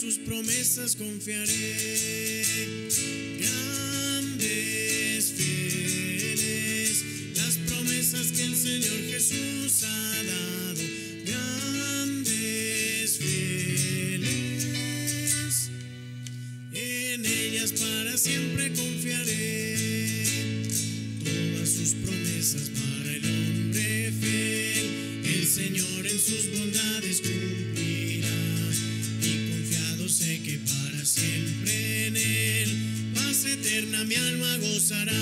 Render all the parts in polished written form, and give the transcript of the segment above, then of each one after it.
sus promesas confiaré. Grandes, fieles, las promesas que el Señor Jesús ha dado. Grandes, fieles, en ellas para siempre confiaré. Todas sus promesas para el hombre fiel, el Señor en sus bondades cumplirá. Y confiado sé que para siempre en Él, paz eterna mi alma gozará.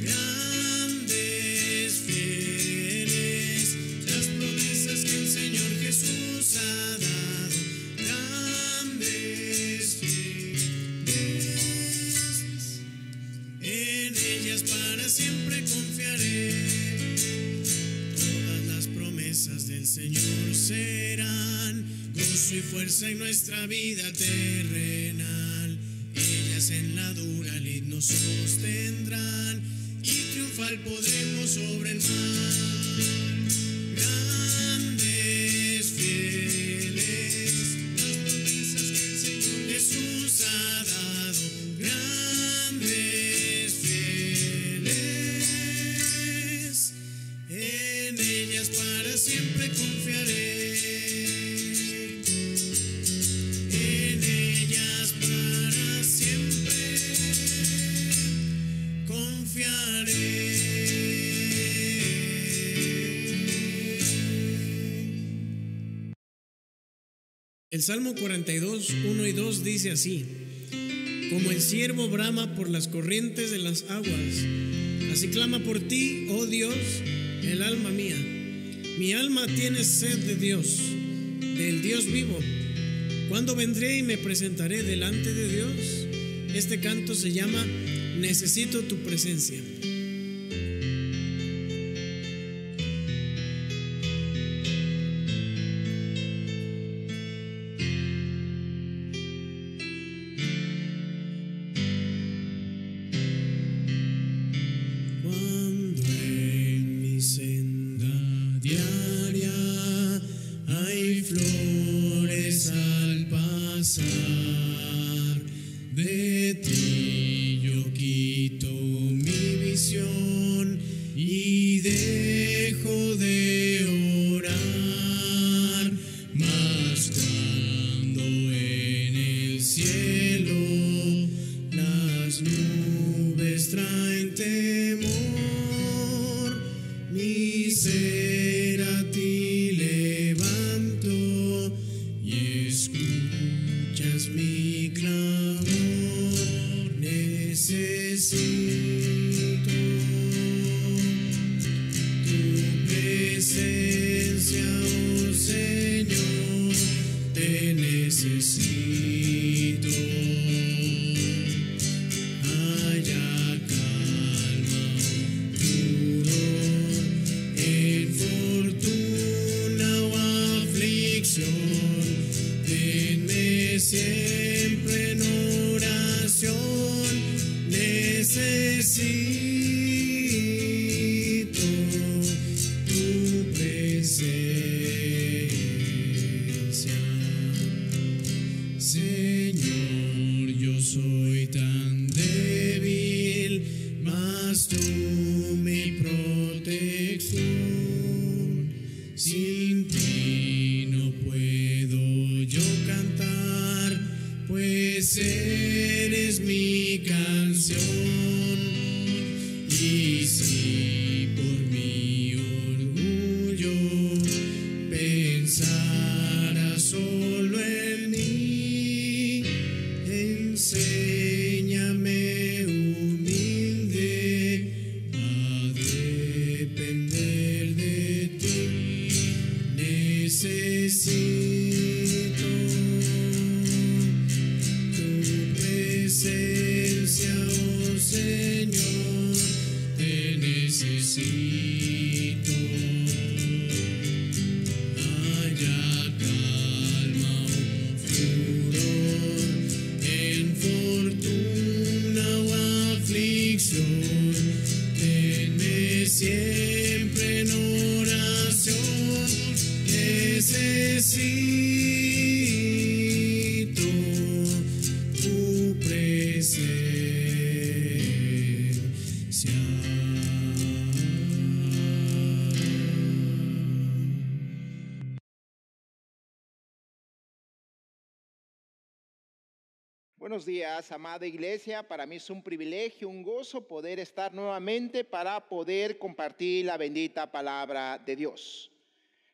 Grandes, fieles, las promesas que el Señor Jesús ha dado. Grandes, fieles, en ellas para siempre confiaré. Todas las promesas del Señor serán gozo y fuerza en nuestra vida terrenal. Ellas en la dura lid nos sostendrán y triunfar podremos sobre el mal. Grandes, fieles, las promesas que el Señor Jesús ha dado. Grandes, fieles, en ellas para siempre confiaré. En ellas para siempre confiaré. El Salmo 42, 1 y 2 dice así: como el ciervo brama por las corrientes de las aguas, así clama por ti, oh Dios, el alma mía. Mi alma tiene sed de Dios, del Dios vivo. ¿Cuándo vendré y me presentaré delante de Dios? Este canto se llama Necesito tu presencia. Cuando en mi senda diaria hay flores al pasar, de ti yo quito mi visión y dejo de orar. Mas cuando en el cielo las nubes traen temor, mi ser a ti levanto y escuchas mi clamor. Necesito tu presencia, oh Señor, te necesito. Haya calma, furor, en fortuna o aflicción, tenme siempre en oración. Necesito tu presencia. Señor, yo soy tan débil, mas tú mi protección. Sin ti no puedo yo cantar, pues eres mi canción. Y si por mi orgullo pensara solo en mí, enséñame humilde a depender de ti. Necesito tu Buenos días, amada iglesia. Para mí es un privilegio, un gozo poder estar nuevamente para poder compartir la bendita palabra de Dios.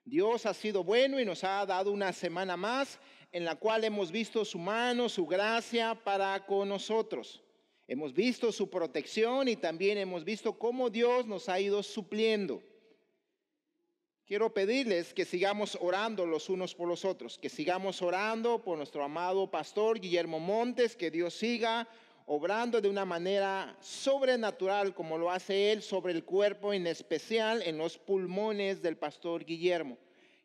Dios ha sido bueno y nos ha dado una semana más en la cual hemos visto su mano, su gracia para con nosotros. Hemos visto su protección y también hemos visto cómo Dios nos ha ido supliendo. Quiero pedirles que sigamos orando los unos por los otros, que sigamos orando por nuestro amado pastor Guillermo Montes, que Dios siga obrando de una manera sobrenatural como lo hace él sobre el cuerpo, en especial en los pulmones del pastor Guillermo.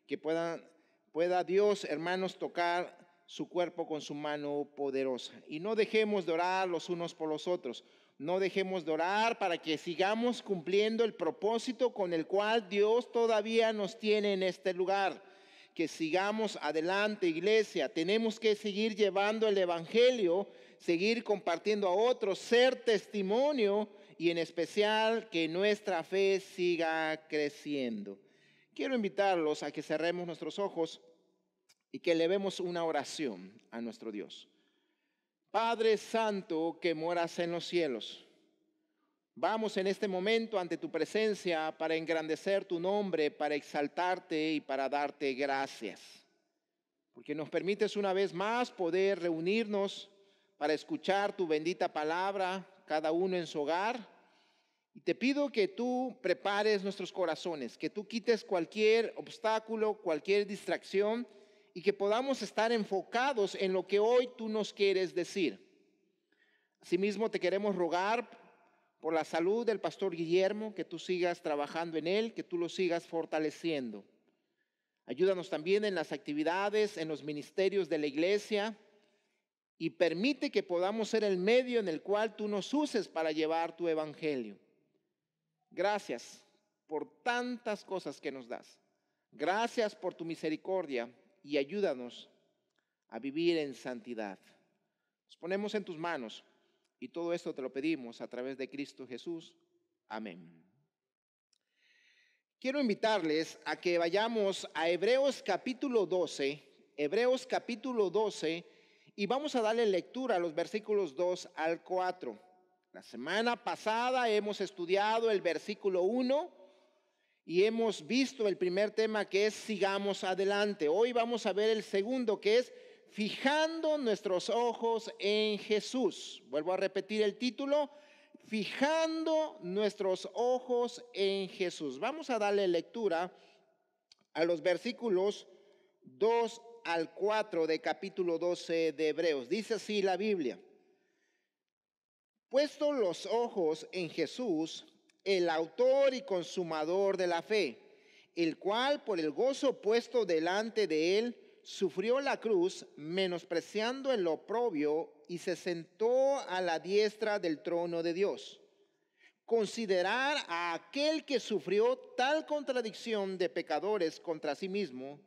Que pueda Dios, hermanos, tocar su cuerpo con su mano poderosa. Y no dejemos de orar los unos por los otros. No dejemos de orar para que sigamos cumpliendo el propósito con el cual Dios todavía nos tiene en este lugar. Que sigamos adelante, iglesia. Tenemos que seguir llevando el evangelio, seguir compartiendo a otros, ser testimonio y en especial que nuestra fe siga creciendo. Quiero invitarlos a que cerremos nuestros ojos y que elevemos una oración a nuestro Dios. Padre Santo que moras en los cielos, vamos en este momento ante tu presencia para engrandecer tu nombre, para exaltarte y para darte gracias. Porque nos permites una vez más poder reunirnos para escuchar tu bendita palabra, cada uno en su hogar. Y te pido que tú prepares nuestros corazones, que tú quites cualquier obstáculo, cualquier distracción, y que podamos estar enfocados en lo que hoy tú nos quieres decir. Asimismo, te queremos rogar por la salud del pastor Guillermo, que tú sigas trabajando en él, que tú lo sigas fortaleciendo. Ayúdanos también en las actividades, en los ministerios de la iglesia, y permite que podamos ser el medio en el cual tú nos uses para llevar tu evangelio. Gracias por tantas cosas que nos das. Gracias por tu misericordia. Y ayúdanos a vivir en santidad. Nos ponemos en tus manos y todo esto te lo pedimos a través de Cristo Jesús. Amén. Quiero invitarles a que vayamos a Hebreos capítulo 12, y vamos a darle lectura a los versículos 2 al 4. La semana pasada hemos estudiado el versículo 1. Y hemos visto el primer tema, que es sigamos adelante. Hoy vamos a ver el segundo, que es fijando nuestros ojos en Jesús. Vuelvo a repetir el título, fijando nuestros ojos en Jesús. Vamos a darle lectura a los versículos 2 al 4 de capítulo 12 de Hebreos. Dice así la Biblia: puesto los ojos en Jesús, el autor y consumador de la fe, el cual por el gozo puesto delante de él sufrió la cruz, menospreciando el oprobio, y se sentó a la diestra del trono de Dios. Considerad a aquel que sufrió tal contradicción de pecadores contra sí mismo,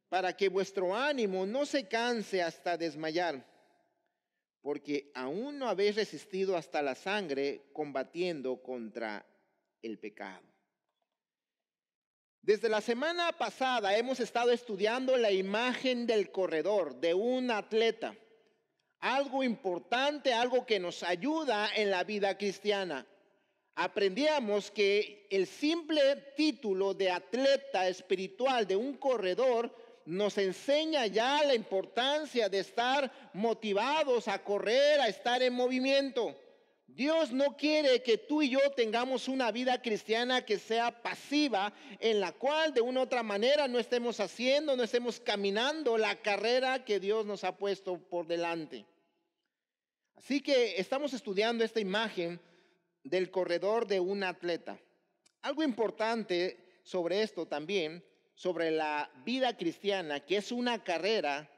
para que vuestro ánimo no se canse hasta desmayar, porque aún no habéis resistido hasta la sangre combatiendo contra el pecado. Desde la semana pasada hemos estado estudiando la imagen del corredor, de un atleta. Algo importante, algo que nos ayuda en la vida cristiana. Aprendíamos que el simple título de atleta espiritual, de un corredor, nos enseña ya la importancia de estar motivados a correr, a estar en movimiento. Dios no quiere que tú y yo tengamos una vida cristiana que sea pasiva, en la cual de una u otra manera no estemos haciendo, no estemos caminando la carrera que Dios nos ha puesto por delante. Así que estamos estudiando esta imagen del corredor de un atleta. Algo importante sobre esto también, sobre la vida cristiana, que es una carrera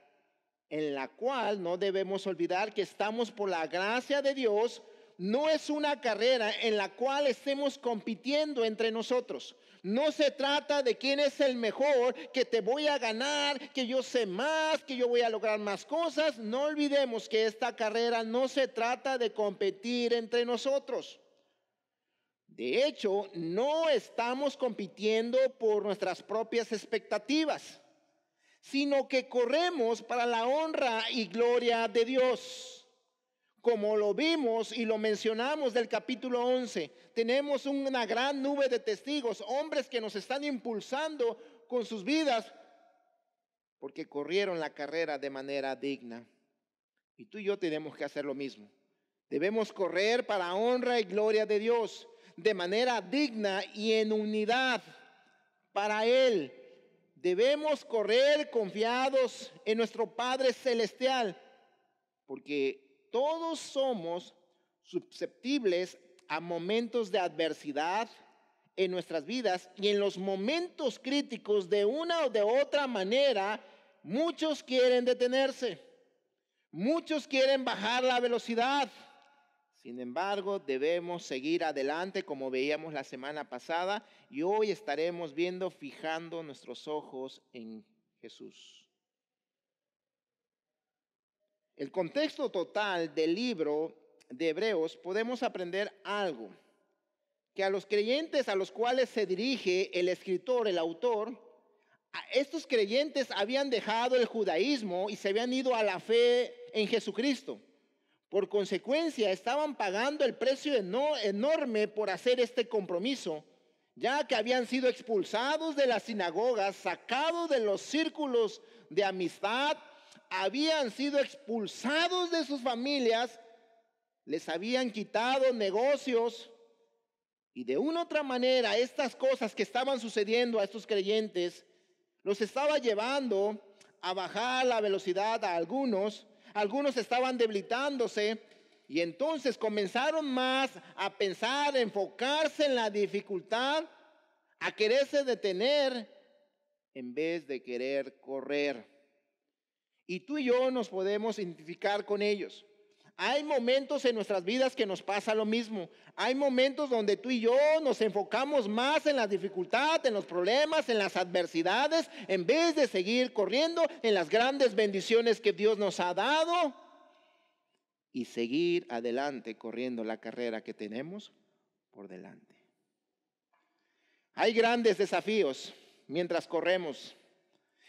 en la cual no debemos olvidar que estamos por la gracia de Dios. No es una carrera en la cual estemos compitiendo entre nosotros. No se trata de quién es el mejor, que te voy a ganar, que yo sé más, que yo voy a lograr más cosas. No olvidemos que esta carrera no se trata de competir entre nosotros. De hecho, no estamos compitiendo por nuestras propias expectativas, sino que corremos para la honra y gloria de Dios. Como lo vimos y lo mencionamos del capítulo 11, tenemos una gran nube de testigos, hombres que nos están impulsando con sus vidas porque corrieron la carrera de manera digna. Y tú y yo tenemos que hacer lo mismo. Debemos correr para honra y gloria de Dios, de manera digna y en unidad para Él. Debemos correr confiados en nuestro Padre Celestial, porque todos somos susceptibles a momentos de adversidad en nuestras vidas, y en los momentos críticos, de una o de otra manera, muchos quieren detenerse, muchos quieren bajar la velocidad. Sin embargo, debemos seguir adelante, como veíamos la semana pasada, y hoy estaremos viendo, fijando nuestros ojos en Jesús. El contexto total del libro de Hebreos, podemos aprender algo, que a los creyentes a los cuales se dirige el escritor, el autor, estos creyentes habían dejado el judaísmo y se habían ido a la fe en Jesucristo. Por consecuencia, estaban pagando el precio enorme por hacer este compromiso, ya que habían sido expulsados de las sinagogas, sacados de los círculos de amistad, habían sido expulsados de sus familias, les habían quitado negocios, y de una u otra manera estas cosas que estaban sucediendo a estos creyentes los estaba llevando a bajar la velocidad a algunos. Algunos estaban debilitándose y entonces comenzaron más a pensar, a enfocarse en la dificultad, a quererse detener en vez de querer correr. Y tú y yo nos podemos identificar con ellos. Hay momentos en nuestras vidas que nos pasa lo mismo. Hay momentos donde tú y yo nos enfocamos más en la dificultad, en los problemas, en las adversidades, en vez de seguir corriendo en las grandes bendiciones que Dios nos ha dado y seguir adelante corriendo la carrera que tenemos por delante. Hay grandes desafíos mientras corremos.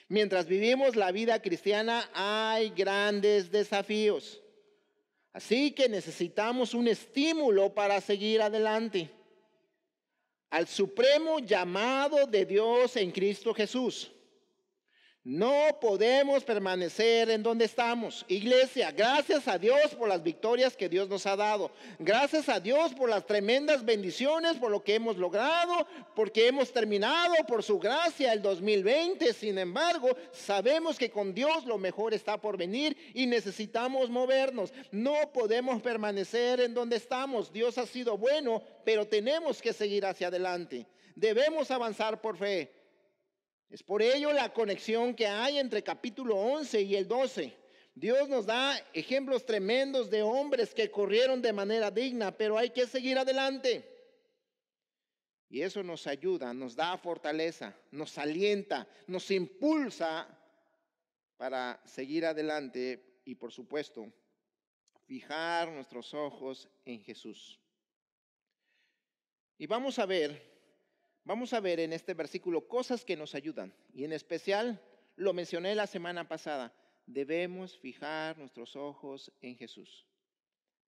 Mientras vivimos la vida cristiana, hay grandes desafíos. Así que necesitamos un estímulo para seguir adelante. Al supremo llamado de Dios en Cristo Jesús. No podemos permanecer en donde estamos. Iglesia, gracias a Dios por las victorias que Dios nos ha dado. Gracias a Dios por las tremendas bendiciones, por lo que hemos logrado, porque hemos terminado por su gracia el 2020. Sin embargo, sabemos que con Dios lo mejor está por venir y necesitamos movernos. No podemos permanecer en donde estamos. Dios ha sido bueno, pero tenemos que seguir hacia adelante. Debemos avanzar por fe. Es por ello la conexión que hay entre capítulo 11 y el 12. Dios nos da ejemplos tremendos de hombres que corrieron de manera digna, pero hay que seguir adelante. Y eso nos ayuda, nos da fortaleza, nos alienta, nos impulsa para seguir adelante y, por supuesto, fijar nuestros ojos en Jesús. Y vamos a ver en este versículo cosas que nos ayudan. Y en especial, lo mencioné la semana pasada, debemos fijar nuestros ojos en Jesús.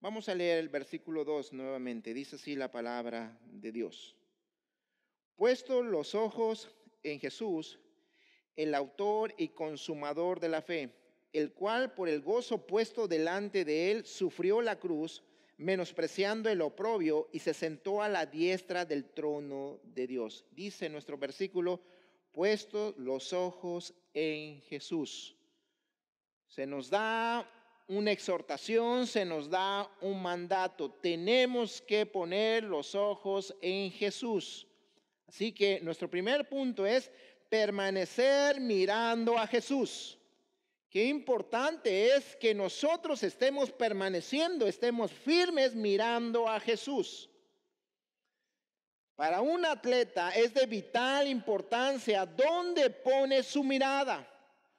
Vamos a leer el versículo 2 nuevamente. Dice así la palabra de Dios. Puesto los ojos en Jesús, el autor y consumador de la fe, el cual por el gozo puesto delante de él sufrió la cruz, menospreciando el oprobio, y se sentó a la diestra del trono de Dios. Dice nuestro versículo, puesto los ojos en Jesús. Se nos da una exhortación, se nos da un mandato. Tenemos que poner los ojos en Jesús. Así que nuestro primer punto es permanecer mirando a Jesús. Qué importante es que nosotros estemos permaneciendo, estemos firmes mirando a Jesús. Para un atleta es de vital importancia dónde pone su mirada,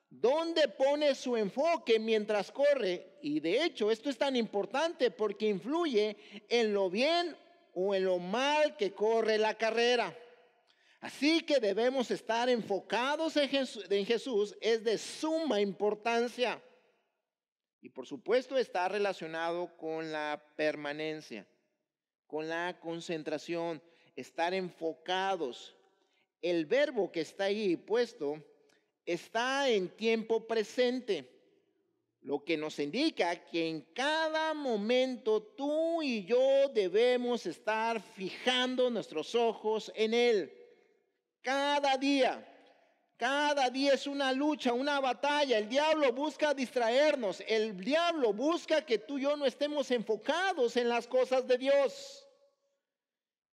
dónde pone su enfoque mientras corre. Y de hecho esto es tan importante porque influye en lo bien o en lo mal que corre la carrera. Así que debemos estar enfocados en Jesús, es de suma importancia. Y por supuesto está relacionado con la permanencia, con la concentración, estar enfocados. El verbo que está ahí puesto está en tiempo presente, lo que nos indica que en cada momento tú y yo debemos estar fijando nuestros ojos en Él. Cada día es una lucha, una batalla. El diablo busca distraernos. El diablo busca que tú y yo no estemos enfocados en las cosas de Dios.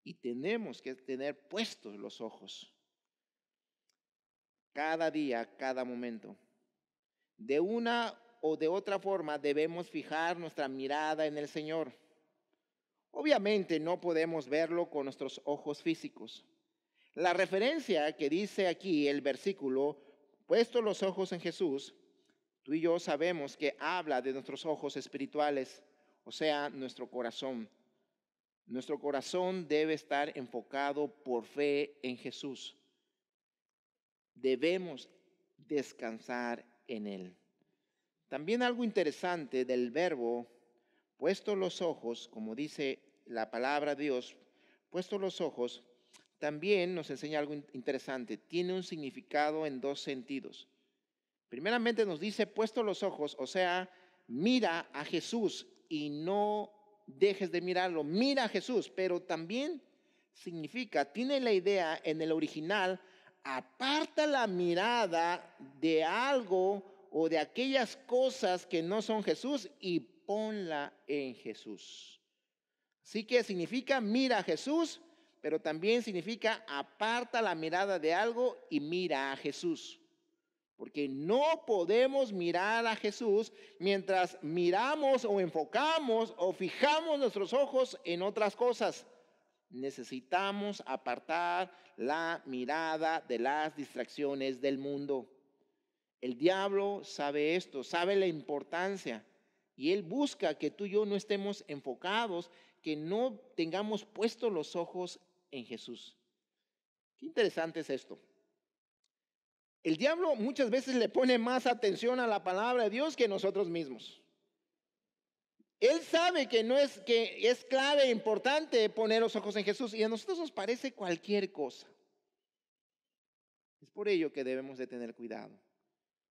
Y tenemos que tener puestos los ojos. Cada día, cada momento. De una o de otra forma debemos fijar nuestra mirada en el Señor. Obviamente no podemos verlo con nuestros ojos físicos. La referencia que dice aquí el versículo, puesto los ojos en Jesús, tú y yo sabemos que habla de nuestros ojos espirituales, o sea, nuestro corazón. Nuestro corazón debe estar enfocado por fe en Jesús. Debemos descansar en Él. También algo interesante del verbo, puesto los ojos, como dice la palabra de Dios, puesto los ojos, también nos enseña algo interesante. Tiene un significado en dos sentidos. Primeramente nos dice, puesto los ojos, o sea, mira a Jesús y no dejes de mirarlo. Mira a Jesús, pero también significa, tiene la idea en el original, aparta la mirada de algo o de aquellas cosas que no son Jesús y ponla en Jesús. Así que significa mira a Jesús, pero también significa aparta la mirada de algo y mira a Jesús. Porque no podemos mirar a Jesús mientras miramos o enfocamos o fijamos nuestros ojos en otras cosas. Necesitamos apartar la mirada de las distracciones del mundo. El diablo sabe esto, sabe la importancia. Y él busca que tú y yo no estemos enfocados, que no tengamos puestos los ojos en Jesús. Qué interesante es esto. El diablo muchas veces le pone más atención a la palabra de Dios que nosotros mismos. Él sabe que es clave e importante poner los ojos en Jesús y a nosotros nos parece cualquier cosa. Es por ello que debemos de tener cuidado.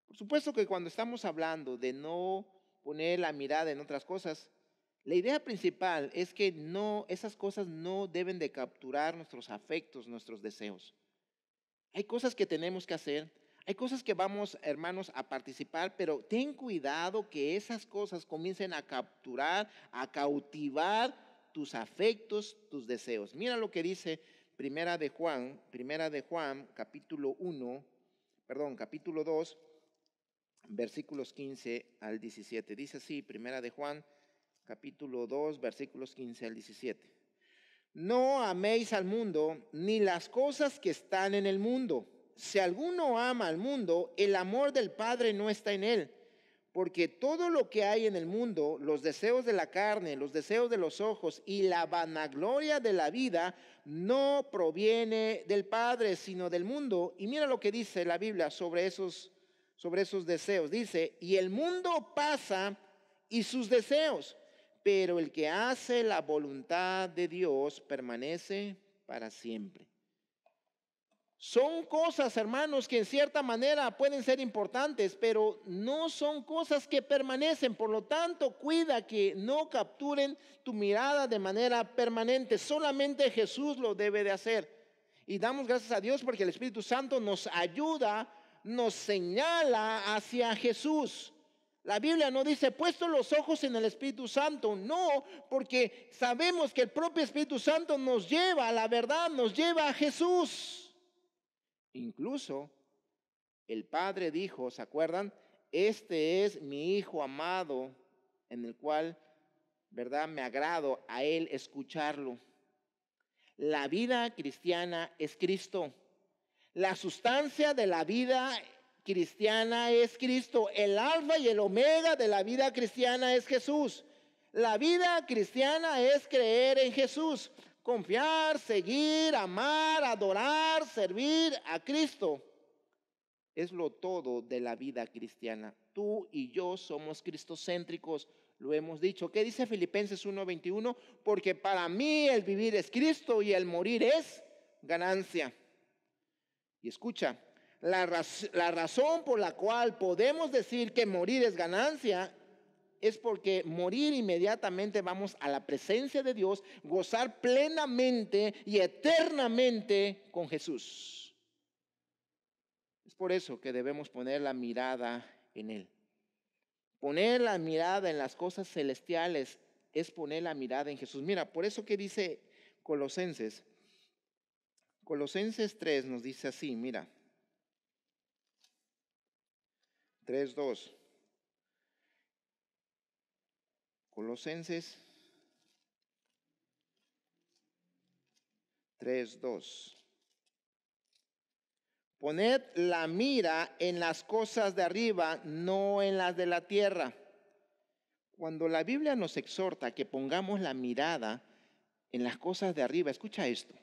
Por supuesto que cuando estamos hablando de no poner la mirada en otras cosas, la idea principal es que esas cosas no deben de capturar nuestros afectos, nuestros deseos. Hay cosas que tenemos que hacer, hay cosas que vamos, hermanos, a participar, pero ten cuidado que esas cosas comiencen a capturar, a cautivar tus afectos, tus deseos. Mira lo que dice Primera de Juan, capítulo 2, versículos 15 al 17. Dice así, Primera de Juan, capítulo 2, versículos 15 al 17. No améis al mundo, ni las cosas que están en el mundo. Si alguno ama al mundo, el amor del Padre no está en él. Porque todo lo que hay en el mundo, los deseos de la carne, los deseos de los ojos y la vanagloria de la vida, no proviene del Padre, sino del mundo. Y mira lo que dice la Biblia sobre esos deseos. Dice, y el mundo pasa y sus deseos, pero el que hace la voluntad de Dios permanece para siempre. Son cosas, hermanos, que en cierta manera pueden ser importantes, pero no son cosas que permanecen. Por lo tanto, cuida que no capturen tu mirada de manera permanente. Solamente Jesús lo debe de hacer. Y damos gracias a Dios porque el Espíritu Santo nos ayuda, nos señala hacia Jesús. La Biblia no dice, puesto los ojos en el Espíritu Santo. No, porque sabemos que el propio Espíritu Santo nos lleva a la verdad, nos lleva a Jesús. Incluso el Padre dijo, ¿se acuerdan? Este es mi Hijo amado, en el cual, ¿verdad? Me agrado a Él escucharlo. La vida cristiana es Cristo. La sustancia de la vida cristiana es Cristo. El alfa y el omega de la vida cristiana es Jesús. La vida cristiana es creer en Jesús. Confiar, seguir, amar, adorar, servir a Cristo. es lo todo de la vida cristiana. Tú y yo somos cristocéntricos, lo hemos dicho. ¿Qué dice Filipenses 1:21? Porque para mí el vivir es Cristo y el morir es ganancia. Y escucha, la razón por la cual podemos decir que morir es ganancia es porque morir inmediatamente vamos a la presencia de Dios, gozar plenamente y eternamente con Jesús. Es por eso que debemos poner la mirada en Él. Poner la mirada en las cosas celestiales es poner la mirada en Jesús. Mira, por eso que dice Colosenses 3 nos dice así, mira, 3:2. Colosenses 3:2. Poned la mira en las cosas de arriba, no en las de la tierra. Cuando la Biblia nos exhorta a que pongamos la mirada en las cosas de arriba, escucha esto.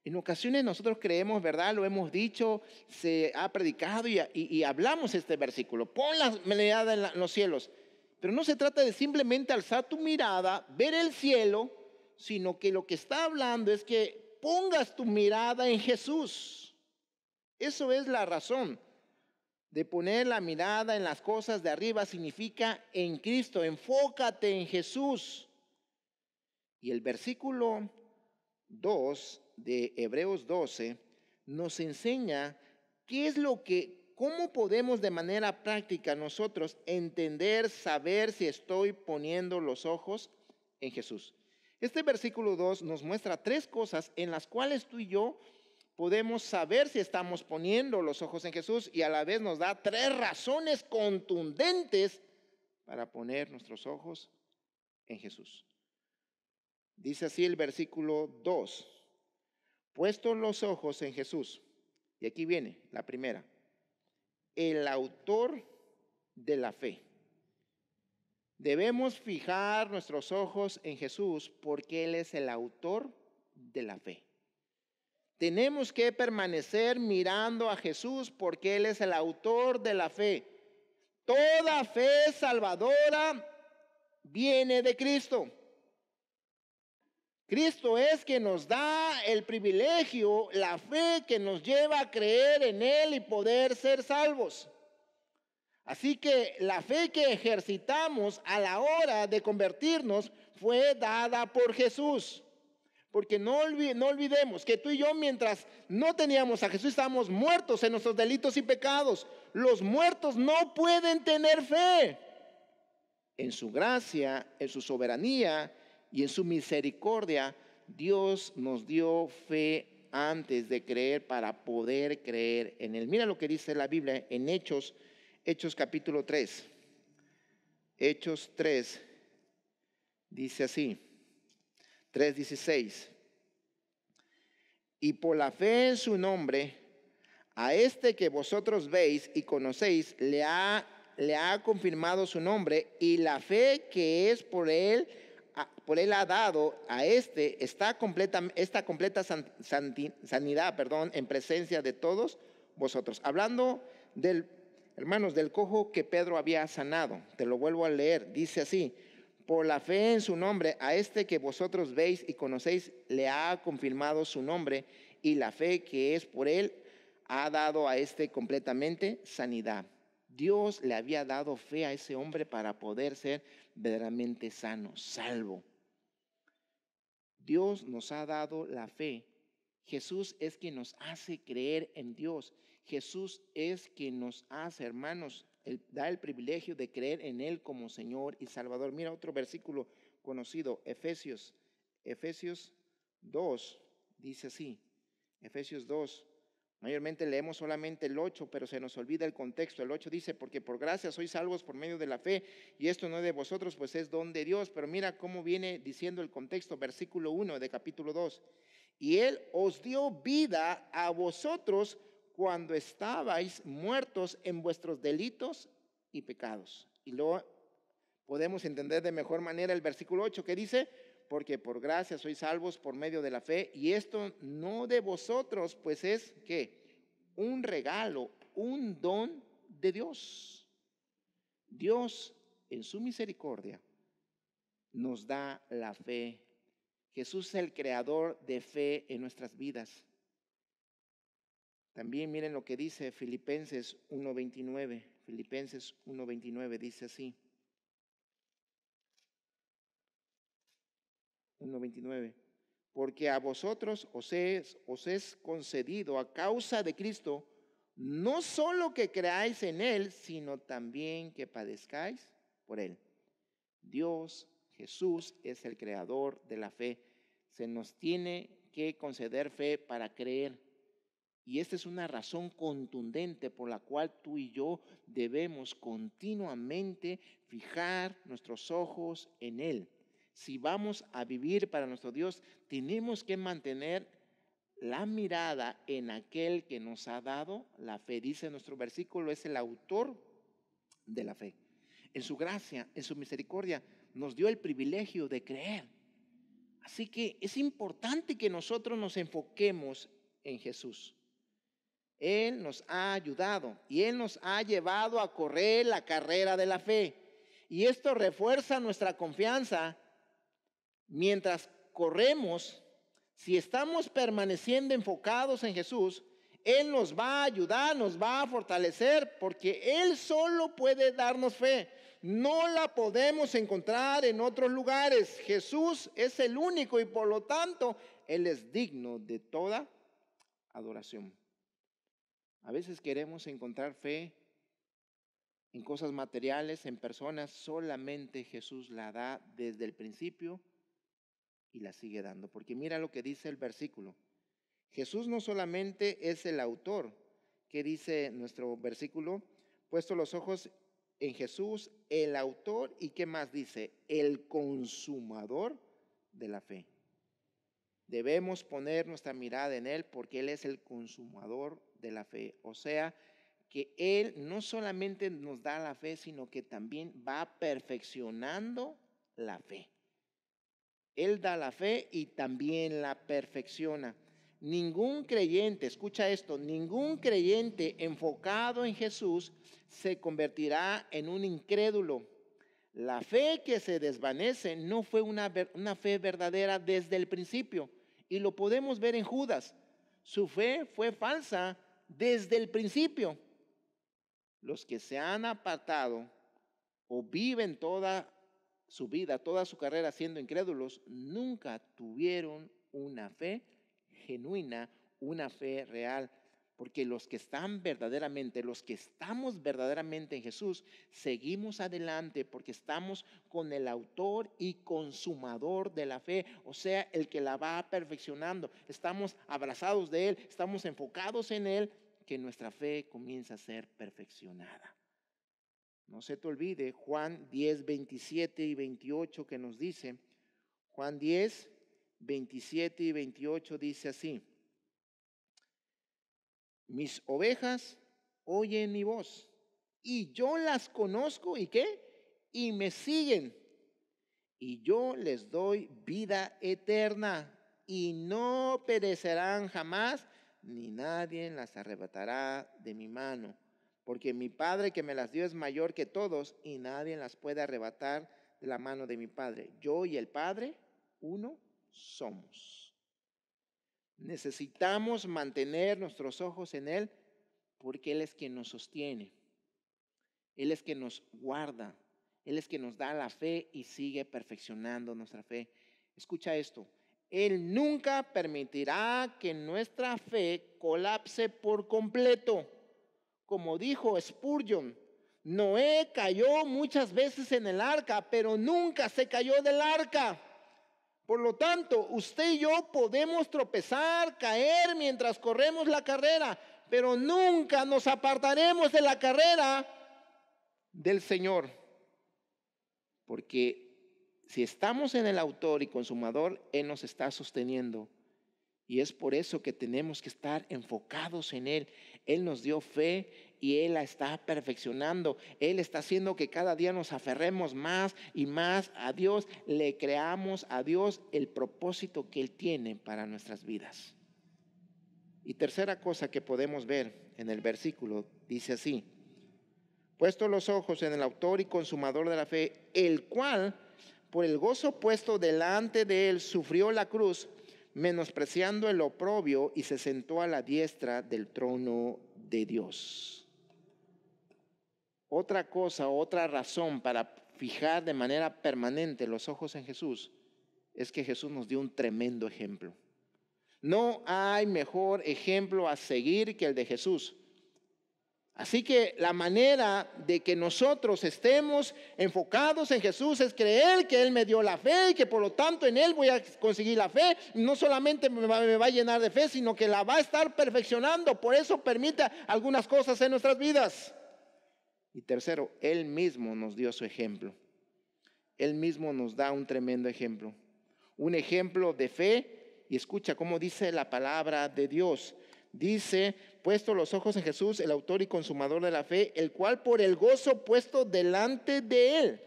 En ocasiones nosotros creemos, ¿verdad? Lo hemos dicho, se ha predicado y hablamos este versículo. Pon la mirada en los cielos. Pero no se trata de simplemente alzar tu mirada, ver el cielo, sino que lo que está hablando es que pongas tu mirada en Jesús. Eso es la razón de poner la mirada en las cosas de arriba, significa en Cristo, enfócate en Jesús. Y el versículo 2 de Hebreos 12 nos enseña cómo podemos de manera práctica nosotros entender, saber si estoy poniendo los ojos en Jesús. Este versículo 2 nos muestra 3 cosas en las cuales tú y yo podemos saber si estamos poniendo los ojos en Jesús, y a la vez nos da 3 razones contundentes para poner nuestros ojos en Jesús. Dice así el versículo 2, puestos los ojos en Jesús, y aquí viene la primera, el autor de la fe. Debemos fijar nuestros ojos en Jesús porque Él es el autor de la fe. Tenemos que permanecer mirando a Jesús porque Él es el autor de la fe. Toda fe salvadora viene de Cristo. Cristo es quien nos da el privilegio, la fe que nos lleva a creer en Él y poder ser salvos. Así que la fe que ejercitamos a la hora de convertirnos fue dada por Jesús. Porque no olvidemos que tú y yo, mientras no teníamos a Jesús, estábamos muertos en nuestros delitos y pecados. Los muertos no pueden tener fe. En su gracia, en su soberanía y en su misericordia, Dios nos dio fe antes de creer para poder creer en Él. Mira lo que dice la Biblia en Hechos capítulo 3. Hechos 3 dice así, 3:16. Y por la fe en su nombre, a este que vosotros veis y conocéis, le ha confirmado su nombre, y la fe que es por él ha dado a esta completa sanidad, en presencia de todos vosotros. Hablando hermanos, del cojo que Pedro había sanado. Te lo vuelvo a leer. Dice así, por la fe en su nombre, a este que vosotros veis y conocéis, le ha confirmado su nombre, y la fe que es por él ha dado a completamente sanidad. Dios le había dado fe a ese hombre para poder ser verdaderamente sano, salvo. Dios nos ha dado la fe. Jesús es quien nos hace creer en Dios. Jesús es quien nos hace, hermanos, da el privilegio de creer en Él como Señor y Salvador. Mira otro versículo conocido, Efesios 2, dice así, Efesios 2, mayormente leemos solamente el 8, pero se nos olvida el contexto. El 8 dice, porque por gracia sois salvos por medio de la fe, y esto no es de vosotros, pues es don de Dios. Pero mira cómo viene diciendo el contexto, versículo 1 de capítulo 2. Y Él os dio vida a vosotros cuando estabais muertos en vuestros delitos y pecados. Y luego podemos entender de mejor manera el versículo 8 que dice, porque por gracia sois salvos por medio de la fe, y esto no de vosotros, pues es que un regalo un don de Dios. Dios, en su misericordia, nos da la fe. Jesús es el creador de fe en nuestras vidas. También miren lo que dice Filipenses 1:29. Filipenses 1:29 dice así. 1:29. Porque a vosotros os es concedido a causa de Cristo, no solo que creáis en Él, sino también que padezcáis por Él. Dios, Jesús, es el creador de la fe. Se nos tiene que conceder fe para creer. Y esta es una razón contundente por la cual tú y yo debemos continuamente fijar nuestros ojos en Él. Si vamos a vivir para nuestro Dios, tenemos que mantener la mirada en aquel que nos ha dado la fe. Dice nuestro versículo, es el autor de la fe. En su gracia, en su misericordia, nos dio el privilegio de creer. Así que es importante que nosotros nos enfoquemos en Jesús. Él nos ha ayudado y Él nos ha llevado a correr la carrera de la fe. Y esto refuerza nuestra confianza mientras corremos. Si estamos permaneciendo enfocados en Jesús, Él nos va a ayudar, nos va a fortalecer, porque Él solo puede darnos fe. No la podemos encontrar en otros lugares. Jesús es el único y por lo tanto Él es digno de toda adoración. A veces queremos encontrar fe en cosas materiales, en personas. Solamente Jesús la da desde el principio y la sigue dando. Porque mira lo que dice el versículo. Jesús no solamente es el autor, que dice nuestro versículo, puesto los ojos en Jesús, el autor, y ¿qué más dice? El consumador de la fe. Debemos poner nuestra mirada en Él porque Él es el consumador de la fe. O sea, que Él no solamente nos da la fe, sino que también va perfeccionando la fe. Él da la fe y también la perfecciona. Ningún creyente, escucha esto, ningún creyente enfocado en Jesús se convertirá en un incrédulo. La fe que se desvanece no fue una fe verdadera desde el principio. Y lo podemos ver en Judas. Su fe fue falsa desde el principio. Los que se han apartado o viven toda su vida, toda su carrera siendo incrédulos, nunca tuvieron una fe genuina, una fe real. Porque los que estamos verdaderamente en Jesús, seguimos adelante porque estamos con el autor y consumador de la fe, o sea, el que la va perfeccionando. Estamos abrazados de Él, estamos enfocados en Él, que nuestra fe comienza a ser perfeccionada. No se te olvide Juan 10, 27 y 28 que nos dice, Juan 10, 27 y 28 dice así. Mis ovejas oyen mi voz y yo las conozco y ¿qué? Y me siguen y yo les doy vida eterna y no perecerán jamás ni nadie las arrebatará de mi mano, porque mi Padre que me las dio es mayor que todos y nadie las puede arrebatar de la mano de mi Padre. Yo y el Padre uno somos. Necesitamos mantener nuestros ojos en Él porque Él es quien nos sostiene. Él es quien nos guarda. Él es quien nos da la fe y sigue perfeccionando nuestra fe. Escucha esto. Él nunca permitirá que nuestra fe colapse por completo. Como dijo Spurgeon, Noé cayó muchas veces en el arca, pero nunca se cayó del arca. Por lo tanto, usted y yo podemos tropezar, caer mientras corremos la carrera, pero nunca nos apartaremos de la carrera del Señor. Porque si estamos en el autor y consumador, Él nos está sosteniendo. Y es por eso que tenemos que estar enfocados en Él. Él nos dio fe y Él la está perfeccionando. Él está haciendo que cada día nos aferremos más y más a Dios. Le creamos a Dios el propósito que Él tiene para nuestras vidas. Y tercera cosa que podemos ver en el versículo dice así: puesto los ojos en el autor y consumador de la fe, el cual por el gozo puesto delante de él sufrió la cruz, menospreciando el oprobio, y se sentó a la diestra del trono de Dios. Otra cosa, otra razón para fijar de manera permanente los ojos en Jesús es que Jesús nos dio un tremendo ejemplo. No hay mejor ejemplo a seguir que el de Jesús. Así que la manera de que nosotros estemos enfocados en Jesús es creer que Él me dio la fe y que por lo tanto en Él voy a conseguir la fe. No solamente me va a llenar de fe, sino que la va a estar perfeccionando. Por eso permite algunas cosas en nuestras vidas. Y tercero, Él mismo nos dio su ejemplo. Él mismo nos da un tremendo ejemplo. Un ejemplo de fe. Y escucha cómo dice la palabra de Dios. Dice: puesto los ojos en Jesús, el autor y consumador de la fe, el cual por el gozo puesto delante de él,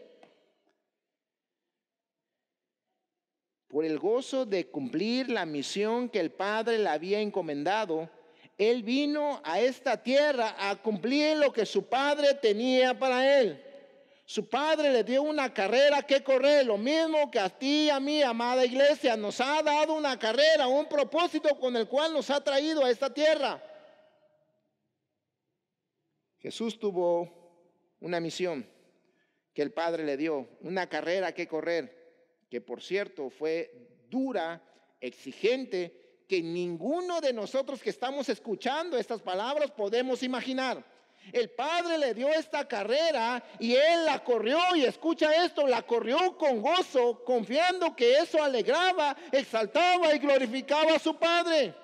por el gozo de cumplir la misión que el Padre le había encomendado, él vino a esta tierra a cumplir lo que su Padre tenía para él. Su Padre le dio una carrera que correr, lo mismo que a ti y a mí, amada iglesia. Nos ha dado una carrera, un propósito con el cual nos ha traído a esta tierra. Jesús tuvo una misión que el Padre le dio, una carrera que correr, que por cierto fue dura, exigente, que ninguno de nosotros que estamos escuchando estas palabras podemos imaginar. El Padre le dio esta carrera y Él la corrió, y escucha esto, la corrió con gozo, confiando que eso alegraba, exaltaba y glorificaba a su Padre.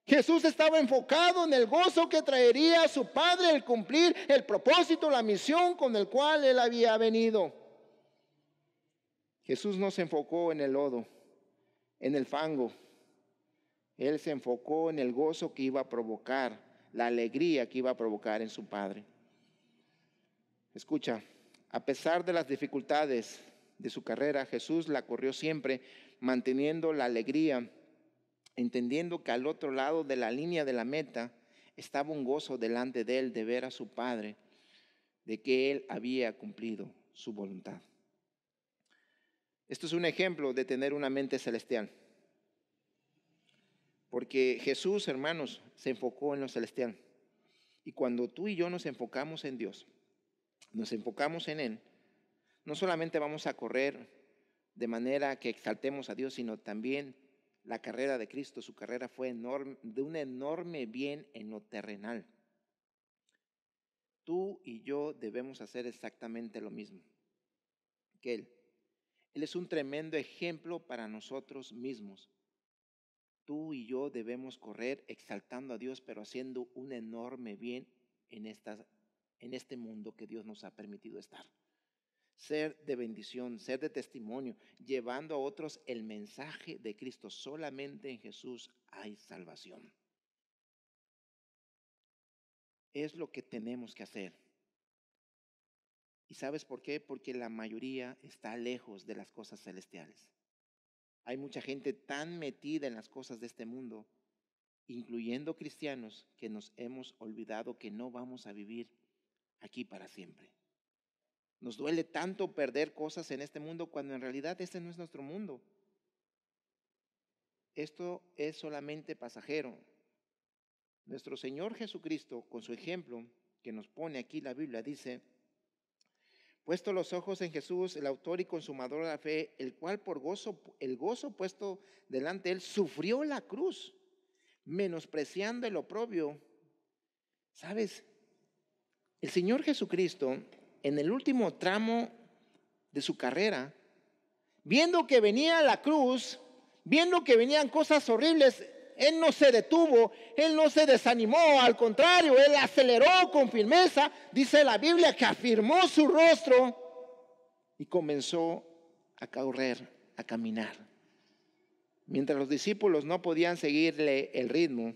Jesús estaba enfocado en el gozo que traería a su Padre el cumplir el propósito, la misión con el cual Él había venido. Jesús no se enfocó en el lodo, en el fango. Él se enfocó en el gozo que iba a provocar, la alegría que iba a provocar en su Padre. Escucha, a pesar de las dificultades de su carrera, Jesús la corrió siempre, manteniendo la alegría, entendiendo que al otro lado de la línea de la meta estaba un gozo delante de él de ver a su Padre, de que él había cumplido su voluntad. Esto es un ejemplo de tener una mente celestial. Porque Jesús, hermanos, se enfocó en lo celestial. Y cuando tú y yo nos enfocamos en Dios, nos enfocamos en Él, no solamente vamos a correr de manera que exaltemos a Dios, sino también la carrera de Cristo. Su carrera fue enorme, de un enorme bien en lo terrenal. Tú y yo debemos hacer exactamente lo mismo que Él. Él es un tremendo ejemplo para nosotros mismos. Tú y yo debemos correr exaltando a Dios, pero haciendo un enorme bien en este mundo que Dios nos ha permitido estar. Ser de bendición, ser de testimonio, llevando a otros el mensaje de Cristo. Solamente en Jesús hay salvación. Es lo que tenemos que hacer. ¿Y sabes por qué? Porque la mayoría está lejos de las cosas celestiales. Hay mucha gente tan metida en las cosas de este mundo, incluyendo cristianos, que nos hemos olvidado que no vamos a vivir aquí para siempre. Nos duele tanto perder cosas en este mundo cuando en realidad este no es nuestro mundo. Esto es solamente pasajero. Nuestro Señor Jesucristo, con su ejemplo que nos pone aquí la Biblia, dice: puesto los ojos en Jesús, el autor y consumador de la fe, el cual por el gozo puesto delante de él, sufrió la cruz, menospreciando el oprobio. ¿Sabes? El Señor Jesucristo, en el último tramo de su carrera, viendo que venía la cruz, viendo que venían cosas horribles, Él no se detuvo, Él no se desanimó, al contrario, Él aceleró con firmeza. Dice la Biblia que afirmó su rostro y comenzó a correr, a caminar. Mientras los discípulos no podían seguirle el ritmo,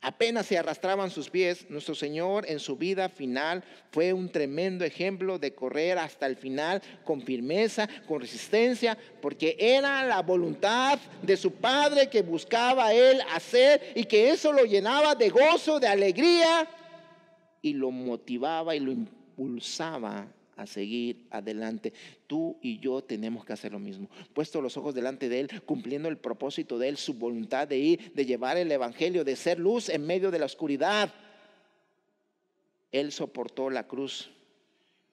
apenas se arrastraban sus pies, nuestro Señor en su vida final fue un tremendo ejemplo de correr hasta el final con firmeza, con resistencia, porque era la voluntad de su Padre que buscaba Él hacer, y que eso lo llenaba de gozo, de alegría. y lo motivaba y lo impulsaba a seguir adelante. Tú y yo tenemos que hacer lo mismo. Puesto los ojos delante de Él, cumpliendo el propósito de Él, su voluntad de ir, de llevar el evangelio, de ser luz en medio de la oscuridad. Él soportó la cruz.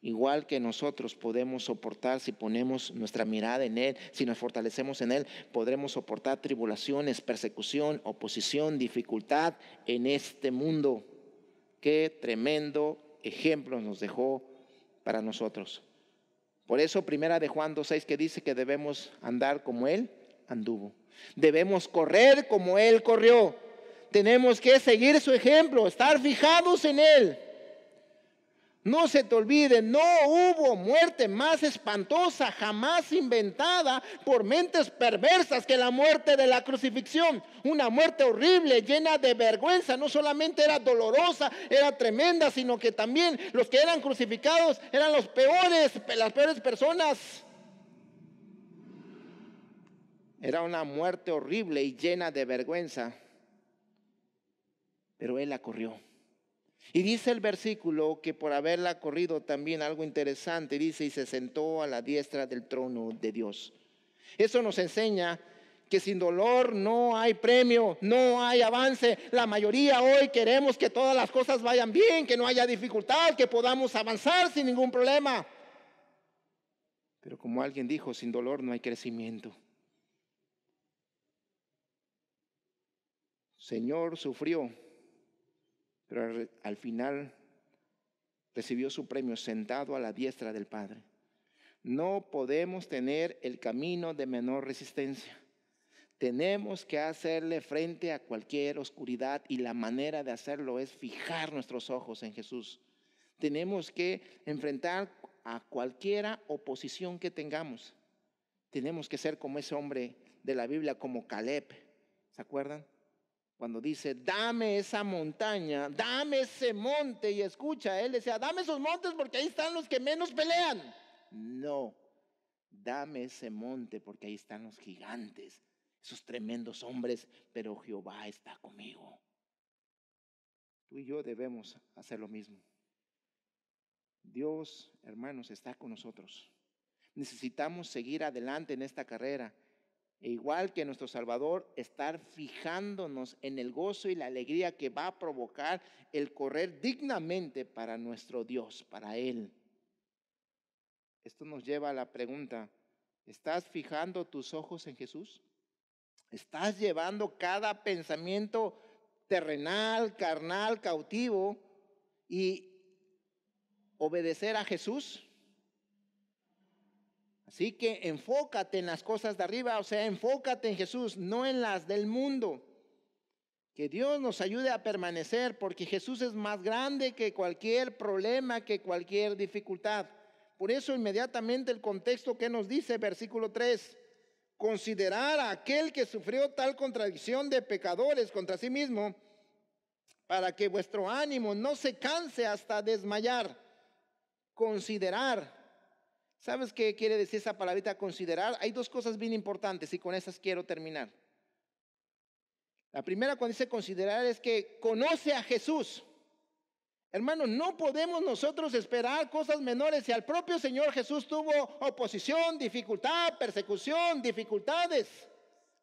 Igual que nosotros podemos soportar, si ponemos nuestra mirada en Él, si nos fortalecemos en Él, podremos soportar tribulaciones, persecución, oposición, dificultad en este mundo. Qué tremendo ejemplo nos dejó para nosotros. Por eso, primera de Juan 2:6, que dice que debemos andar como Él anduvo. Debemos correr como Él corrió. Tenemos que seguir su ejemplo, estar fijados en Él. No se te olvide, no hubo muerte más espantosa jamás inventada por mentes perversas que la muerte de la crucifixión. Una muerte horrible, llena de vergüenza. No solamente era dolorosa, era tremenda, sino que también los que eran crucificados eran las peores personas. Era una muerte horrible y llena de vergüenza. Pero Él la corrió. Y dice el versículo que por haberla corrido también algo interesante, dice, y se sentó a la diestra del trono de Dios. Eso nos enseña que sin dolor no hay premio, no hay avance. La mayoría hoy queremos que todas las cosas vayan bien, que no haya dificultad, que podamos avanzar sin ningún problema. Pero como alguien dijo, sin dolor no hay crecimiento. Señor sufrió, pero al final recibió su premio sentado a la diestra del Padre. No podemos tener el camino de menor resistencia. Tenemos que hacerle frente a cualquier oscuridad y la manera de hacerlo es fijar nuestros ojos en Jesús. Tenemos que enfrentar a cualquiera oposición que tengamos. Tenemos que ser como ese hombre de la Biblia, como Caleb. ¿Se acuerdan? Cuando dice, dame esa montaña, dame ese monte. Y escucha, él decía, dame esos montes porque ahí están los que menos pelean. No, dame ese monte porque ahí están los gigantes, esos tremendos hombres, pero Jehová está conmigo. Tú y yo debemos hacer lo mismo. Dios, hermanos, está con nosotros. Necesitamos seguir adelante en esta carrera. E igual que nuestro Salvador, estar fijándonos en el gozo y la alegría que va a provocar el correr dignamente para nuestro Dios, para Él. Esto nos lleva a la pregunta, ¿estás fijando tus ojos en Jesús? ¿Estás llevando cada pensamiento terrenal, carnal, cautivo y obedecer a Jesús? Así que enfócate en las cosas de arriba, o sea, enfócate en Jesús, no en las del mundo. Que Dios nos ayude a permanecer, porque Jesús es más grande que cualquier problema, que cualquier dificultad. Por eso inmediatamente el contexto que nos dice, versículo 3, considerar a aquel que sufrió tal contradicción de pecadores contra sí mismo, para que vuestro ánimo no se canse hasta desmayar. Considerar. ¿Sabes qué quiere decir esa palabrita considerar? Hay dos cosas bien importantes y con esas quiero terminar. La primera, cuando dice considerar, es que conoce a Jesús. Hermanos, no podemos nosotros esperar cosas menores. Si al propio Señor Jesús tuvo oposición, dificultad, persecución, dificultades.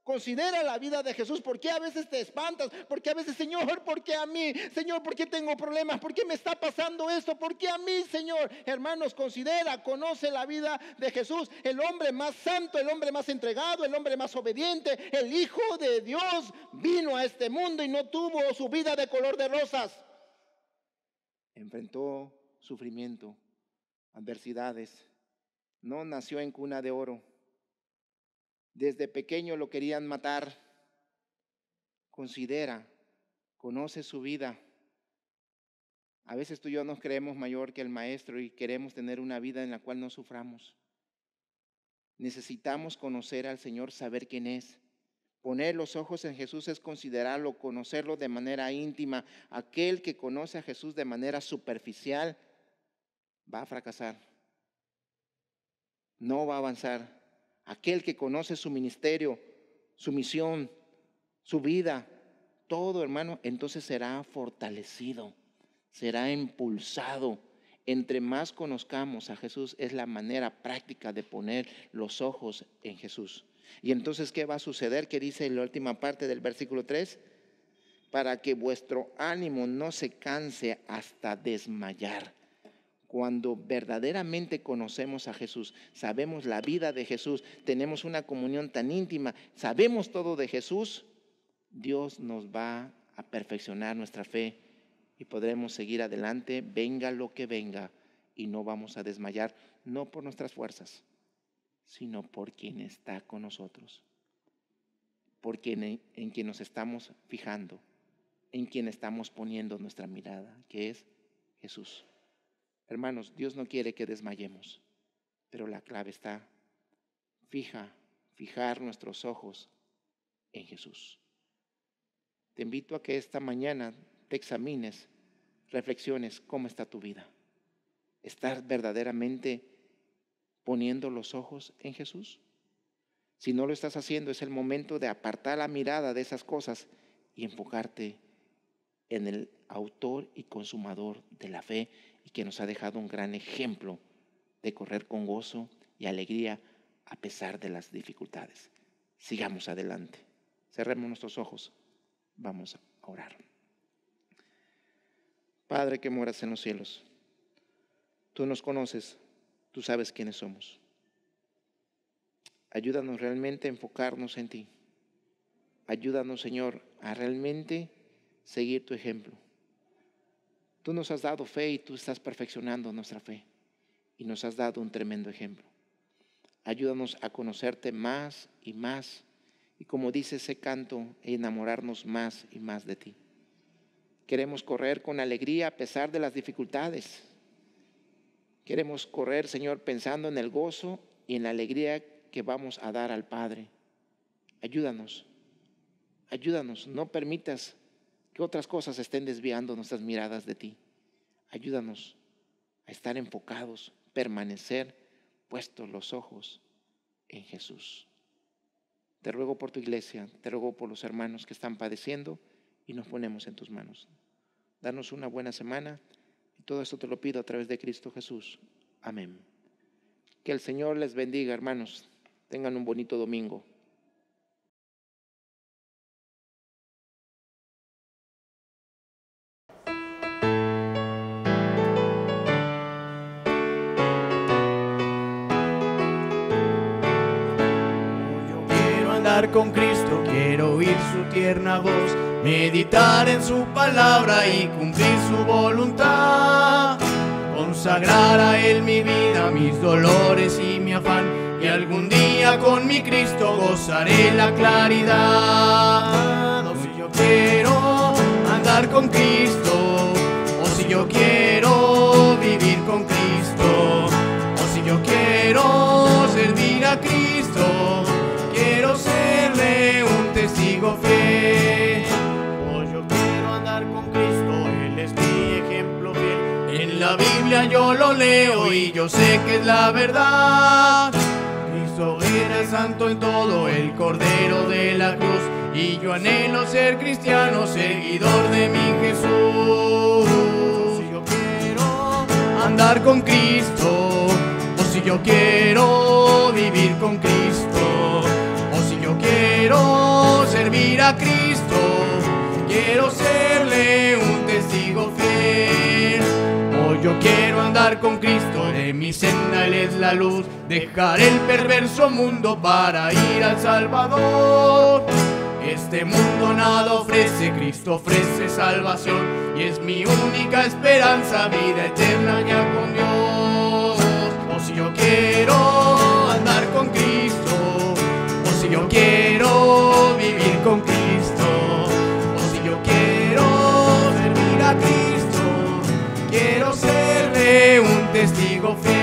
Considera la vida de Jesús. ¿Por qué a veces te espantas? ¿Por qué a veces, Señor, por qué a mí? Señor, ¿por qué tengo problemas? ¿Por qué me está pasando esto? ¿Por qué a mí, Señor? Hermanos, considera, conoce la vida de Jesús. El hombre más santo, el hombre más entregado, el hombre más obediente, el Hijo de Dios vino a este mundo y no tuvo su vida de color de rosas. Enfrentó sufrimiento, adversidades. No nació en cuna de oro. Desde pequeño lo querían matar. Considera, conoce su vida. A veces tú y yo nos creemos mayor que el maestro y queremos tener una vida en la cual no suframos. Necesitamos conocer al Señor, saber quién es. Poner los ojos en Jesús es considerarlo, conocerlo de manera íntima. Aquel que conoce a Jesús de manera superficial va a fracasar. No va a avanzar. Aquel que conoce su ministerio, su misión, su vida, todo, hermano, entonces será fortalecido. será impulsado. Entre más conozcamos a Jesús, es la manera práctica de poner los ojos en Jesús. Y entonces, ¿qué va a suceder? ¿Qué dice en la última parte del versículo 3? Para que vuestro ánimo no se canse hasta desmayar. Cuando verdaderamente conocemos a Jesús, sabemos la vida de Jesús, tenemos una comunión tan íntima, sabemos todo de Jesús, Dios nos va a perfeccionar nuestra fe y podremos seguir adelante, venga lo que venga, y no vamos a desmayar, no por nuestras fuerzas, sino por quien está con nosotros, por quien, en quien nos estamos fijando, en quien estamos poniendo nuestra mirada, que es Jesús. Hermanos, Dios no quiere que desmayemos, pero la clave está fijar nuestros ojos en Jesús. Te invito a que esta mañana te examines, reflexiones cómo está tu vida. ¿Estás verdaderamente poniendo los ojos en Jesús? Si no lo estás haciendo, es el momento de apartar la mirada de esas cosas y enfocarte en el autor y consumador de la fe, y que nos ha dejado un gran ejemplo de correr con gozo y alegría a pesar de las dificultades. Sigamos adelante. Cerremos nuestros ojos. Vamos a orar. Padre que moras en los cielos, tú nos conoces, tú sabes quiénes somos. Ayúdanos realmente a enfocarnos en ti. Ayúdanos, Señor, a realmente seguir tu ejemplo. Tú nos has dado fe y tú estás perfeccionando nuestra fe y nos has dado un tremendo ejemplo. Ayúdanos a conocerte más y más, y como dice ese canto, enamorarnos más y más de ti. Queremos correr con alegría a pesar de las dificultades. Queremos correr, Señor, pensando en el gozo y en la alegría que vamos a dar al Padre. Ayúdanos, no permitas que otras cosas estén desviando nuestras miradas de ti. Ayúdanos a estar enfocados, permanecer puestos los ojos en Jesús. Te ruego por tu iglesia, te ruego por los hermanos que están padeciendo y nos ponemos en tus manos. Danos una buena semana y todo esto te lo pido a través de Cristo Jesús. Amén. Que el Señor les bendiga, hermanos. Tengan un bonito domingo. Con Cristo, quiero oír su tierna voz, meditar en su palabra y cumplir su voluntad, consagrar a Él mi vida, mis dolores y mi afán, y algún día con mi Cristo gozaré la claridad. O si yo quiero andar con Cristo, o si yo quiero vivir con Cristo, o si yo quiero servir a Cristo, quiero serle un testigo fiel. Oh, yo quiero andar con Cristo, Él es mi ejemplo fiel. En la Biblia yo lo leo y yo sé que es la verdad. Cristo era santo en todo, el Cordero de la cruz, y yo anhelo ser cristiano, seguidor de mi Jesús. Si yo quiero andar con Cristo, o si yo quiero vivir con Cristo, quiero servir a Cristo, quiero serle un testigo fiel. Hoy yo quiero andar con Cristo, de mi senda Él es la luz, dejar el perverso mundo para ir al Salvador. Este mundo nada ofrece, Cristo ofrece salvación, y es mi única esperanza, vida eterna ya con Dios. O si yo quiero andar con Cristo, si yo quiero vivir con Cristo, o si yo quiero servir a Cristo, quiero serle un testigo fiel.